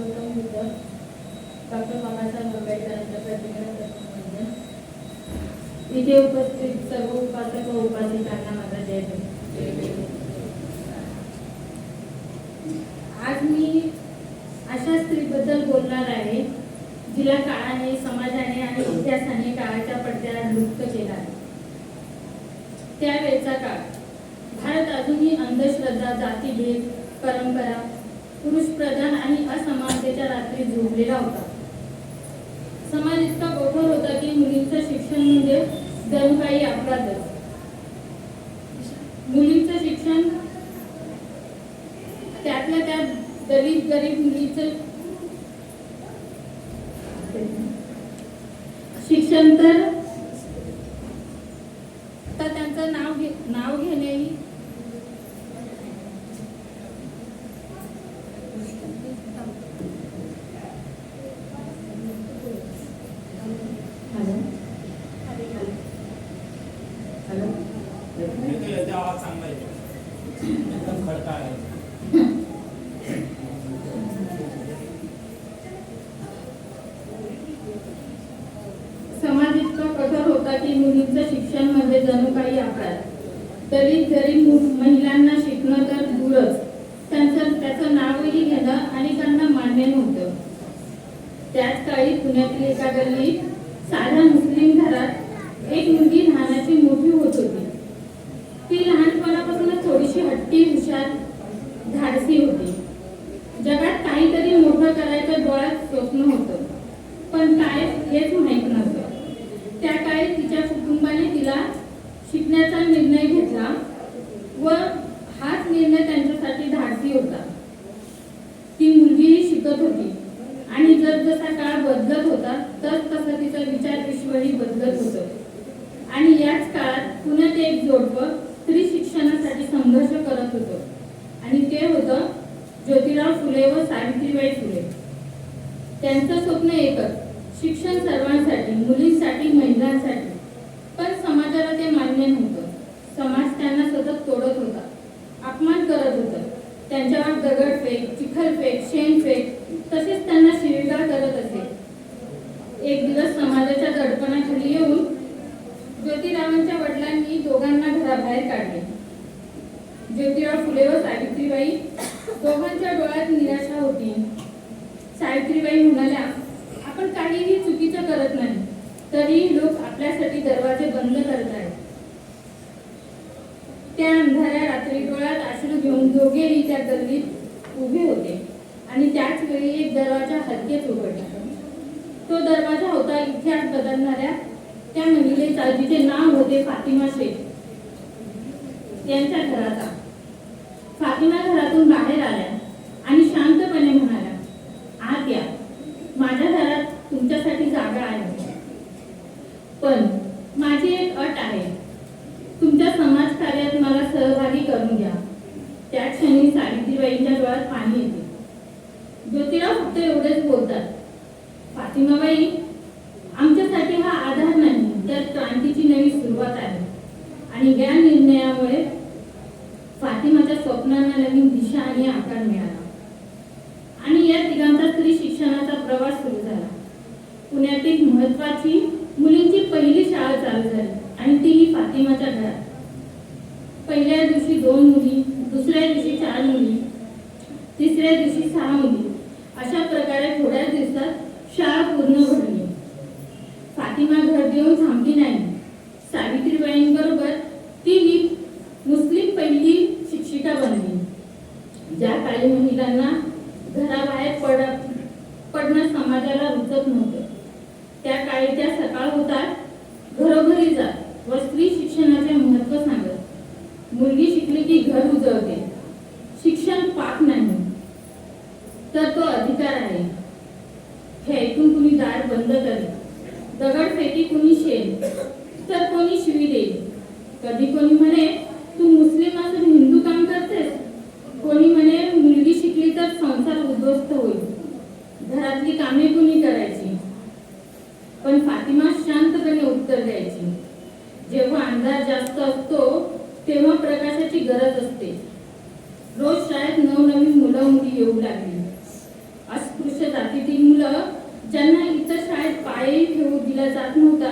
Gautam Buddha doctor Babasaheb आंबेडकरांच्या प्रतिमेला प्रथम इथे उपस्थित सर्व उपासक व उपासिकांना माझा जय भीम। आज मी अशा स्त्रीबद्दल बोलणार आहे जिला काळाने, समाजाने आणि इतिहासाने काळाच्या पडद्याला लुप्त केला आहे। त्यावेळचा काळ भारत अजूनही अंधश्रद्धा, जातीभेद, परंपरा, पुरुष प्रधान आणि असमानतेच्या रात्री झोपलेला होता। समाज इतका कठोर होता की मुलींचं शिक्षण म्हणजे जणू काही अपराधच। मुलींचं शिक्षण, त्यातल्या त्यात दलित गरीब मुलीचं शिक्षण तर त्यांचं नाव घेणेही आवाज चांगला आहे, एकदम खडका आहे। समाज इतका कठोर होता की मुलींचं शिक्षण म्हणजे जणू काही अपराध। दलित गरीब महिलांना शिकणं तर दूरच, त्याचं नावही घेणं अनेकांना मान्य नव्हतं। त्याच काळी पुण्यातील एका गल्लीत साध्या मुस्लिम घरात एक मुलगी लहानाची मोठी होत होती। ती लहानपणापासूनच थोडीशी हट्टी, हुशार, धाडसी होती। जगात काहीतरी मोठं करायचं डोळ्यात स्वप्न होतं, पण काय हेच माहीत नव्हतं। त्या काळी तिच्या कुटुंबाने तिला शिकण्याचा निर्णय घेतला व हाच निर्णय त्यांच्यासाठी धाडसी होता। ती मुलगीही शिकत होती आणि जसा काळ बदलत होता तसं तिचं विचार विश्वही बदलत होतं। आणि याच काळात पुण्यात एक जोडपं स्त्री शिक्षणासाठी संघर्ष करत होतं आणि ते होतं ज्योतिराव फुले व सावित्रीबाई फुले। त्यांचं स्वप्न एकच, शिक्षण सर्वांसाठी, मुलींसाठी, महिलांसाठी। पण समाजाला ते मान्य नव्हतं। समाज त्यांना सतत तोडत होता, अपमान करत होता, त्यांच्यावर दगडफेक, चिखलफेक, शेणफेक, तसेच त्यांना शिवीगाळ करत असे। एक दिवस समाजाच्या दडपणाखाली येऊन ज्योतिरावांच्या वडिलांनी दोघांना घराबाहेर काढले। ज्योतिराव फुले व सावित्रीबाई दोघांच्या डोळ्यात निराशा होती। सावित्रीबाई म्हणाल्या, आपण काहीही चुकीचं करत नाही, तरी लोक आपल्यासाठी दरवाजे बंद करत आहेत। त्या अंधाऱ्या रात्री डोळ्यात अश्रू घेऊन दोघेही त्या गल्लीत उभे होते आणि त्याच वेळी एक दरवाजा हलकेच उघडला। तो दरवाजा होता इतिहास बदलणाऱ्या त्या महिलेचा, जिचे नाव होते फातिमा शेख यांच्या घराचा। फातिमा घरातून बाहेर आल्या आणि शांतपणे म्हणाल्या, आत या, माझ्या घरात तुमच्यासाठी जागा आहे, पण माझी एक अट आहे, तुमच्या समाज कार्यात मला सहभागी करून घ्या। त्या क्षणी सावित्रीबाईंच्या डोळ्यात पाणी येते। ज्योतिराव फक्त एवढेच बोलतात, फातिमाबाई, आमच्यासाठी हा आधार नाही, तर क्रांतीची नवी सुरुवात आहे। आणि या निर्णयामुळे फातिमाच्या स्वप्नांना नवीन दिशा आणि आकार मिळाला आणि या तिघांचा स्त्री शिक्षणाचा प्रवास सुरू झाला। पुण्यातील महत्त्वाची मुलींची पहिली शाळा चालू झाली आणि तीही फातिमाच्या घरात। पहिल्या दिवशी 2 मुली, दुसऱ्या दिवशी 4 मुली, तिसऱ्या दिवशी 6 मुली, अशा प्रकारे थोड्याच दिवसात शाळा पूर्ण भरली। फातिमा घर देऊन थांबली नाही। सावित्रीबाईंबरोबर तीही मुस्लिम पहिली शिक्षिका बनली। ज्या काळी महिलांना घराबाहेर पडणं समाजाला रुचत नव्हतं, त्या काळी त्या सकाळ होतात घरोघरी जात व स्त्री शिक्षणाचे महत्त्व सांगत। मुलगी शिकली की घर उजळते, शिक्षण पाप नाही तर तो अधिकार आहे, हे ऐकून कुणी दार बंद करेल, दगडफेकी कुणी शेल तर कोणी शिवी देईल। कधी कोणी म्हणे, तू मुस्लिम असून हिंदू काम करतेस, कोणी म्हणे मुलगी शिकली तर संसार उद्ध्वस्त होईल, घरातली कामे कुणी करायची। पण फातिमा शांतपणे उत्तर द्यायची, जेव्हा अंधार जास्त असतो तेव्हा प्रकाशाची गरज असते। रोज शाळेत नवनवीन मुलं मुली येऊ लागली। अस्पृश्य शाळेतील मुलं ज्यांना इतर शाळेत पायही ठेवू दिला जात नव्हता,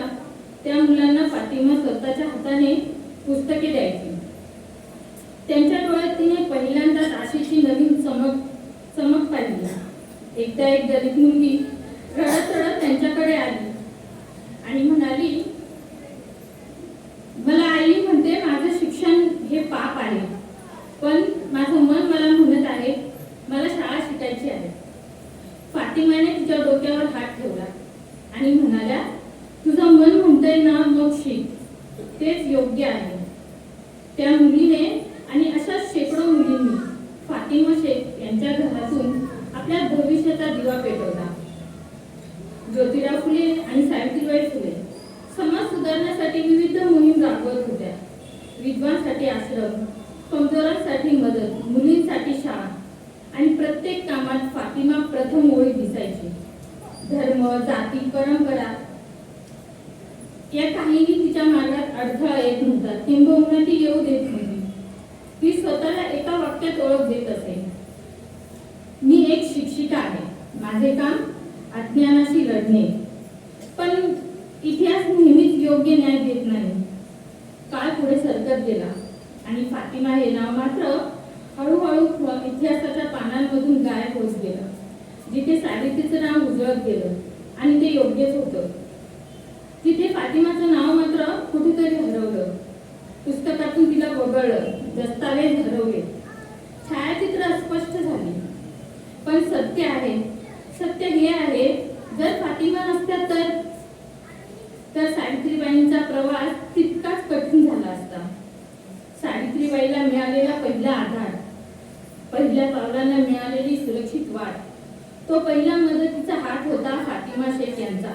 त्या मुलांना फातिमा स्वतःच्या हाताने पुस्तके द्यायची. त्यांच्या डोळ्यात तिने पहिल्यांदाच आशेची नवीन चमक पाहिली. एकदा एक दलित मुलगी रडत रडत त्यांच्याकडे आली आणि म्हणाली, मला आई म्हणते माझं शिक्षण हे पाप आहे, पण माझं मन मला म्हणत आहे मला शाळा शिकायची आहे. फातिमाने तिच्या डोक्यावर हात ठेवला आणि म्हणाल्या, तुझं मन म्हणतंय ना, मग शिक, तेच योग्य आहे. त्या मुलीने आणि अशा शेकडो मुलींनी फातिमा शेख यांच्या घरातून आपल्या भविष्याचा दिवा पेटवला. ज्योतिराव फुले आणि सावित्रीबाई फुले समाज सुधारण्यासाठी विविध मोहीम राबवत होत्या. विधवांसाठी आश्रम, कमजोरांसाठी मदत, मुलींसाठी शाळा आणि प्रत्येक कामात फातिमा प्रथम ओळी दिसायची. धर्म, जाती, परंपरा या काहीही तिच्या मार्गात अडथळा येत नव्हता, किंबहुना ती येऊ देत नव्हती. ती स्वतःला एका वाक्यात ओळख देत असे, मी एक शिक्षिका आहे, माझे काम अज्ञानाशी लढणे. पण इतिहास नेहमीच योग्य न्याय देत नाही. काळ पुढे सरकत गेला आणि फातिमा हे नाव मात्र हळूहळू इतिहासाच्या पानांमधून गायब होत गेलं. जिथे सावित्रीचं नाव उजळत गेलं आणि ते योग्यच होतं, तिथे फातिमाचं नाव मात्र कुठेतरी हरवलं. पुस्तकातून तिला वगळलं, दस्तावेज हरवले, छायाचित्र अस्पष्ट झाली. पण सत्य हे आहे, जर फातिमा नसत्या तर सावित्रीबाईंचा प्रवास तितकाच कठीण झाला असता. सावित्रीबाईला मिळालेला पहिला आधार, पहिल्या पावलांना मिळालेली सुरक्षित वाट, तो पहिला मदतीचा हात होता फातिमा शेख यांचा.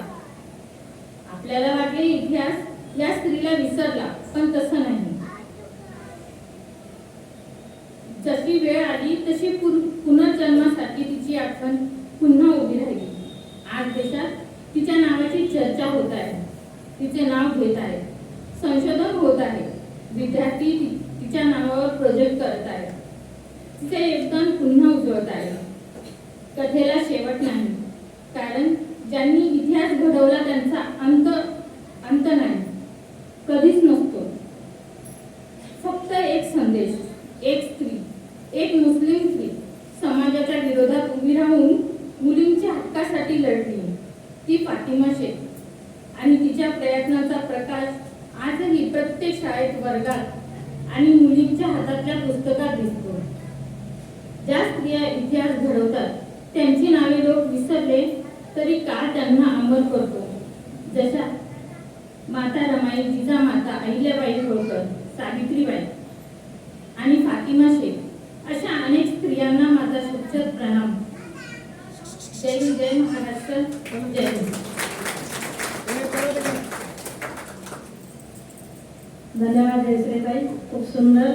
आपल्याला वाटले इतिहास या स्त्रीला विसरला, पण तसं नाही. जशी वेळ आली तशी पुनर्जन्मासाठी तिची आठवण पुन्हा उभी राहिली. आज देशात तिच्या नावाची चर्चा होत आहे, तिचे नाव घेत आहे, संशोधन होत आहे, विद्यार्थी तिच्या नावावर प्रोजेक्ट करत आहेत, तिचे योगदान पुन्हा उजळत आहे. कथेला शेवट नाही, कारण ज्यांनी इतिहास घडवला त्यांचा अंत नाही, कधीच नसतो. फक्त एक संदेश, एक स्त्री, एक मुस्लिम स्त्री समाजाच्या विरोधात उभी राहून मुलींच्या हक्कासाठी लढली, ती फातिमा शेख. आणि तिच्या प्रयत्नाचा प्रकाश आजही प्रत्येक शाळेत, वर्गात आणि मुलींच्या हातातल्या पुस्तकात दिसतो. ज्या स्त्रिया इतिहास घडवतात त्यांची नावे लोक विसरले तरी काळ त्यांना अमर करतो. जशा माता रमाई, जिजामाता, अहिल्याबाई होळकर, सावित्रीबाई आणि फातिमा शेख अशा अनेक स्त्रियांना माझा सच्चर प्रणाम. जय हिंद, जय महाराष्ट्र, जय हिंद. धन्यवाद जयश्रीताई, खूप सुंदर